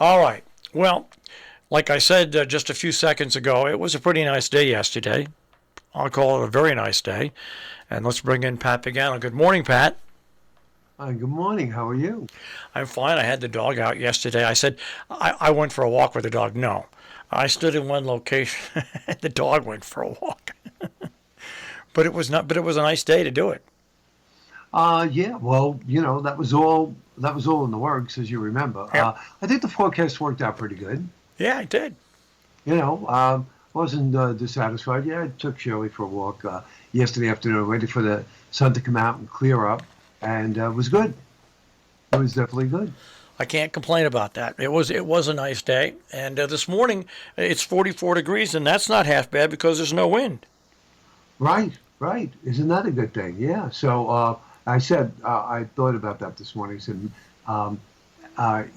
All right. Well, like I said just a few seconds ago, it was a pretty nice day yesterday. I'll call it a very nice day. And let's bring in Pat Pagano. Good morning, Pat. Good morning. How are you? I'm fine. I had the dog out yesterday. I said I went for a walk with the dog. No. I stood in one location and the dog went for a walk. But it was not but it was a nice day to do it. Yeah. Well, that was all in the works, as you remember. Yep. I think the forecast worked out pretty good. Yeah, I did. Wasn't dissatisfied. Yeah, I took Shirley for a walk yesterday afternoon, waiting for the sun to come out and clear up, and it was good. It was definitely good. I can't complain about that. It was a nice day, and this morning it's 44 degrees, and that's not half bad because there's no wind. Right, right. Isn't that a good thing? Yeah. So I thought about that this morning. I said, um,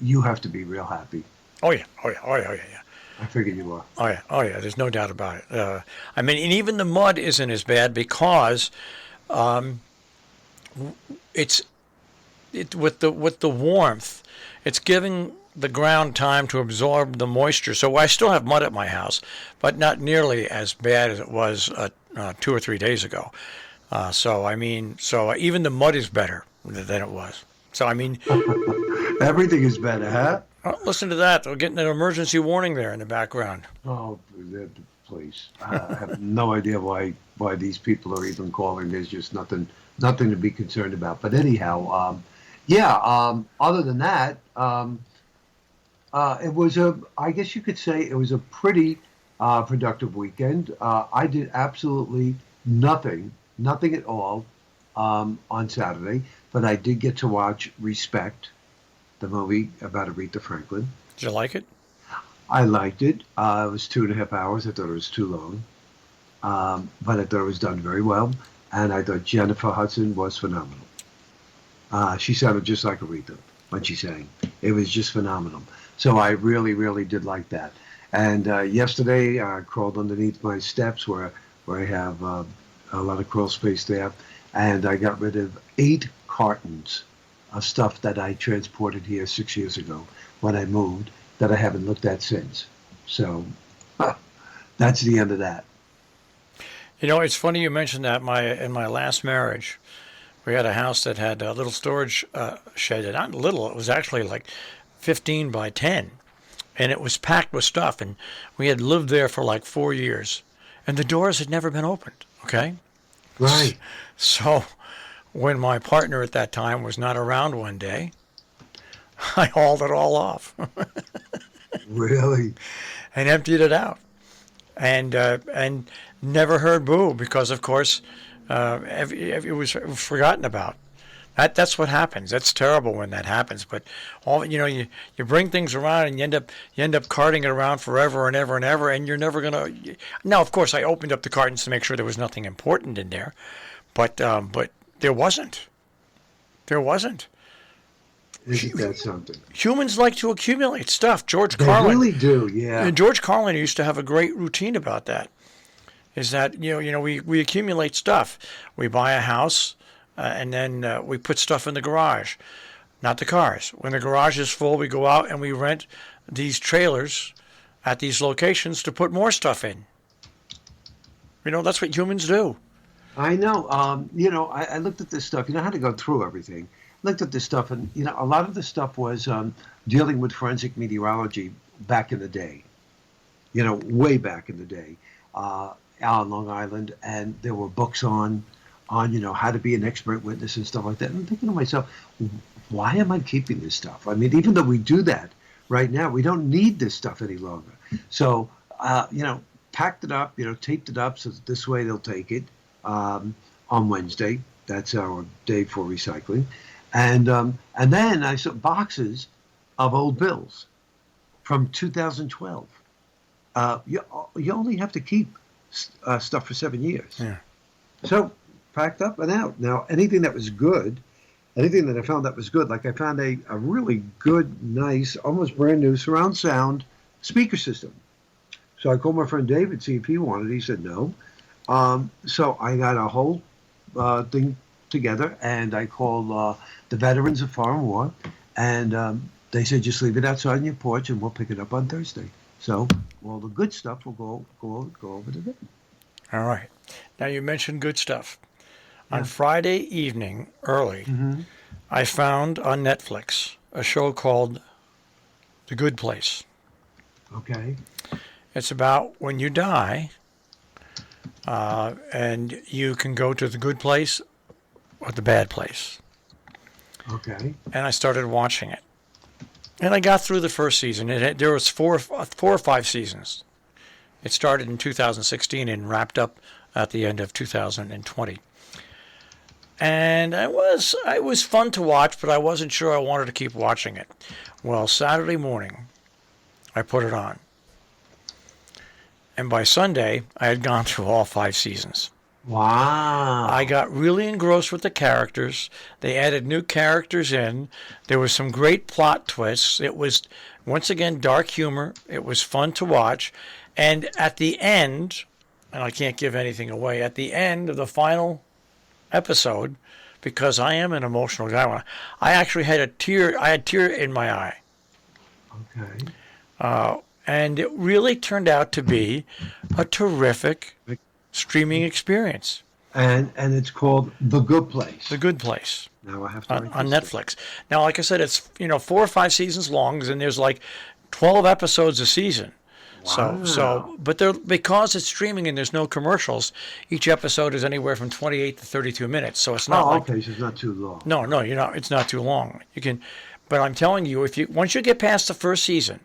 you have to be real happy. Oh yeah, oh yeah, oh yeah, oh yeah, yeah. I figured you were. Oh yeah, oh yeah. There's no doubt about it. I mean, and even the mud isn't as bad because it's with the warmth, it's giving the ground time to absorb the moisture. So I still have mud at my house, but not nearly as bad as it was 2 or 3 days ago. So I mean, so even the mud is better than it was. So I mean, Everything is better, huh? listen to that. We're getting an emergency warning there in the background. Oh, please. I have no idea why these people are even calling. There's just nothing to be concerned about. But anyhow, yeah. Other than that, it was I guess you could say it was a pretty productive weekend. I did absolutely nothing at all on Saturday, but I did get to watch Respect, the movie about Aretha Franklin. Did you like it? I liked it. It was 2.5 hours. I thought it was too long, but I thought it was done very well. And I thought Jennifer Hudson was phenomenal. She sounded just like Aretha when she sang. It was just phenomenal. So I really, really did like that. And yesterday, I crawled underneath my steps where I have a lot of crawl space there, and I got rid of 8 cartons of stuff that I transported here 6 years ago when I moved that I haven't looked at since. So that's the end of that. You know, it's funny you mentioned that. In my last marriage, we had a house that had a little storage shed. And not little; it was actually like 15 by 10, and it was packed with stuff. And we had lived there for like 4 years, and the doors had never been opened. Okay, Right. so when my partner at that time was not around one day, I hauled it all off Really. and emptied it out, and never heard boo because, of course, it was forgotten about. That's what happens. That's terrible when that happens. But you bring things around and you end up carting it around forever and ever and ever, and you're never gonna. Now, of course, I opened up the cartons to make sure there was nothing important in there, but there wasn't. There wasn't. Isn't that something? Humans like to accumulate stuff. They really do. Yeah. George Carlin used to have a great routine about that. Is that we accumulate stuff. We buy a house, and then we put stuff in the garage, not the cars. When the garage is full, we go out and we rent these trailers at these locations to put more stuff in. That's what humans do. I know. I looked at this stuff. I had to go through everything. Looked at this stuff, and a lot of the stuff was dealing with forensic meteorology back in the day. Way back in the day, out on Long Island, and there were books on how to be an expert witness and stuff like that. And I'm thinking to myself, why am I keeping this stuff? I mean, even though we do that right now, we don't need this stuff any longer. So, packed it up, taped it up so that this way they'll take it on Wednesday. That's our day for recycling. And then I saw boxes of old bills from 2012. You only have to keep stuff for 7 years. Yeah. So packed up and out. Now, anything that I found that was good, like I found a really good, nice, almost brand new surround sound speaker system. So I called my friend David, see if he wanted it. He said no. So I got a whole thing together, and I called the Veterans of Foreign War, and They said just leave it outside on your porch, and we'll pick it up on Thursday. So all the good stuff will go over to them. All right. Now you mentioned good stuff. On Yeah. Friday evening, early, Mm-hmm. I found on Netflix a show called The Good Place. Okay. It's about when you die, and you can go to the good place or the bad place. Okay. And I started watching it, and I got through the first season. There was four or five seasons. It started in 2016 and wrapped up at the end of 2020. And it was fun to watch, but I wasn't sure I wanted to keep watching it. Well, Saturday morning, I put it on, and by Sunday, I had gone through all five seasons. I Wow. got really engrossed with the characters. They added new characters in. There was some great plot twists. It was, once again, dark humor. It was fun to watch. And at the end, and I can't give anything away, at the end of the final episode, because I am an emotional guy, I actually had a tear. I had a tear in my eye. Okay. And it really turned out to be a terrific streaming experience. And it's called The Good Place. The Good Place. Now I have to write On this down. Netflix. Now, like I said, it's 4 or 5 seasons long, and there's like 12 episodes a season. Wow. But they're, because it's streaming and there's no commercials, each episode is anywhere from 28 to 32 minutes. So it's not Oh, like, okay. So it's not too long. no, you're not. It's not too long. You can, but I'm telling you, if you once you get past the first season,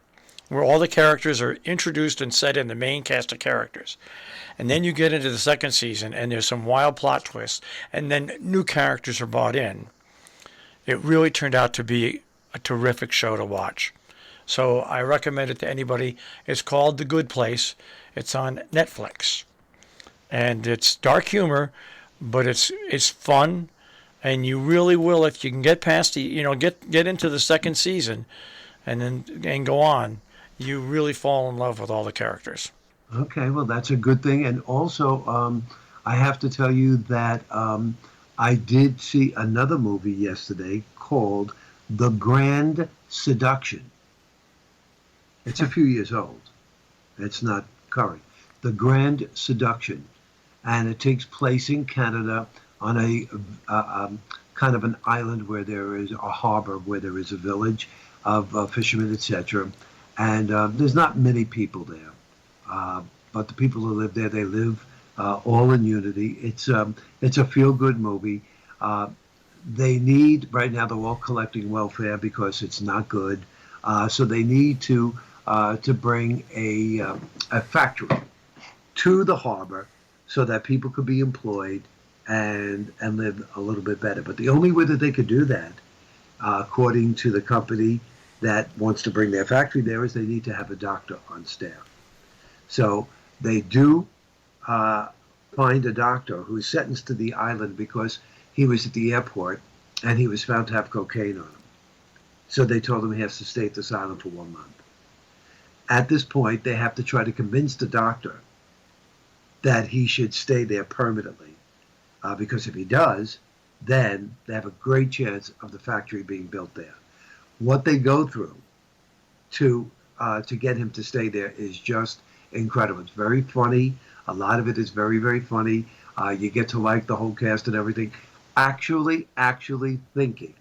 where all the characters are introduced and set in the main cast of characters, and then you get into the second season, and there's some wild plot twists, and then new characters are brought in. It really turned out to be a terrific show to watch. So I recommend it to anybody. It's called The Good Place. It's on Netflix, and it's dark humor, but it's fun, and you really will, if you can get past the get into the second season, and go on. You really fall in love with all the characters. Okay. Well, that's a good thing. And also, I have to tell you that I did see another movie yesterday called The Grand Seduction. It's a few years old. It's not current. The Grand Seduction, and it takes place in Canada on a kind of an island where there is a harbor, where there is a village of fishermen, etc. And there's not many people there, but the people who live there, they live all in unity. It's a feel-good movie. They need right now. They're all collecting welfare because it's not good. So they need to bring a factory to the harbor so that people could be employed and live a little bit better. But the only way that they could do that, according to the company that wants to bring their factory there, is they need to have a doctor on staff. So they do find a doctor who is sentenced to the island because he was at the airport and he was found to have cocaine on him. So they told him he has to stay at this island for 1 month. At this point, they have to try to convince the doctor that he should stay there permanently. Because if he does, then they have a great chance of the factory being built there. What they go through to get him to stay there is just incredible. It's very funny. A lot of it is very, very funny. You get to like the whole cast and everything. Actually thinking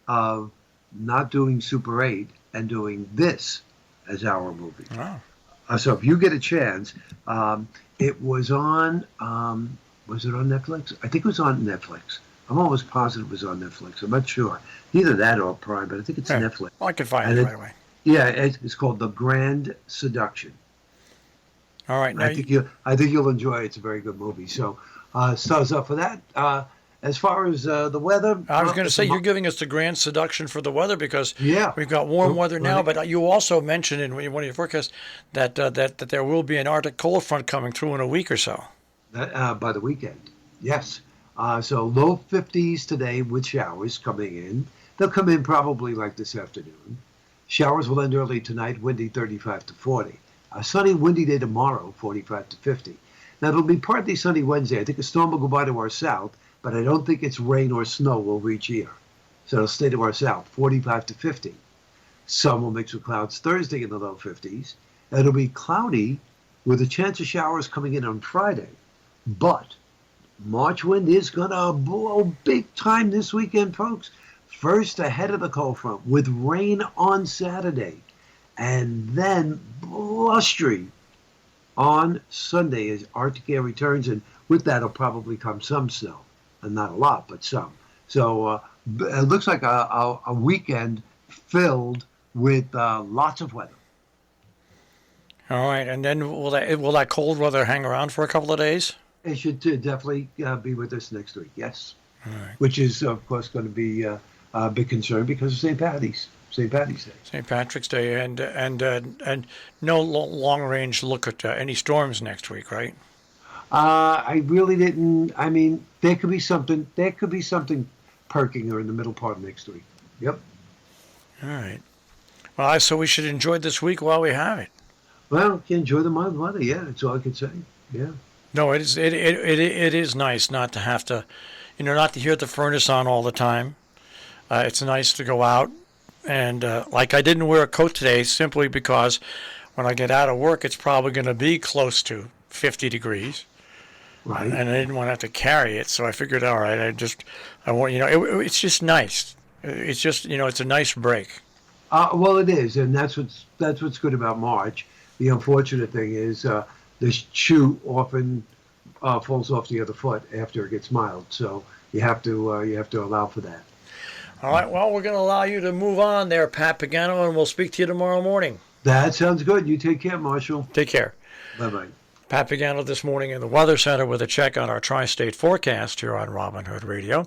of not doing Super 8 and doing this as our movie. Wow. So if you get a chance, it was on. Was it on Netflix? I think it was on Netflix. I'm almost positive it was on Netflix. I'm not sure. Either that or Prime, but I think it's Yeah. Netflix. Well, I can find And it right away. yeah, it's called The Grand Seduction. All right. Now, I think you'll enjoy it. It's a very good movie. So, stars up for that. As far as the weather, I was going to say you're giving us the grand seduction for the weather because yeah, we've got warm weather now. right. But you also mentioned in one of your forecasts that that there will be an Arctic cold front coming through in a week or so. By the weekend. Yes. So low 50s today with showers coming in. They'll come in probably like this afternoon. Showers will end early tonight, windy 35 to 40. A sunny, windy day tomorrow, 45 to 50. Now, it'll be partly sunny Wednesday. I think a storm will go by to our south, but I don't think it's rain or snow will reach here. So it'll stay to our south, 45 to 50. Some will mix with clouds Thursday in the low 50s. It'll be cloudy with a chance of showers coming in on Friday. But March wind is going to blow big time this weekend, folks. First ahead of the cold front with rain on Saturday. And then blustery on Sunday as Arctic air returns. And with that will probably come some snow. And not a lot, but some. So it looks like a weekend filled with lots of weather. All right, and then will that cold weather hang around for a couple of days? It should definitely be with us next week, yes. All right. Which is, of course, going to be a big concern because of St. Patty's Day. St. Patrick's Day, and no long range look at any storms next week, right? I really didn't. I mean, there could be something. There could be something perking or in the middle part of next week. Yep. All right. Well, so we should enjoy this week while we have it. Well, you enjoy the mild weather. Yeah, that's all I can say. Yeah. No, it is nice not to have to, not to hear the furnace on all the time. It's nice to go out, and like I didn't wear a coat today simply because when I get out of work, it's probably going to be close to 50 degrees. Right. And I didn't want to have to carry it, so I figured, all right, I want, it's just nice. It's just, it's a nice break. Well, it is, and that's what's good about March. The unfortunate thing is the shoe often falls off the other foot after it gets mild, so you have to allow for that. All right, well, we're going to allow you to move on there, Pat Pagano, and we'll speak to you tomorrow morning. That sounds good. You take care, Marshall. Take care. Bye-bye. Pat Pagano this morning in the Weather Center with a check on our tri-state forecast here on Robin Hood Radio.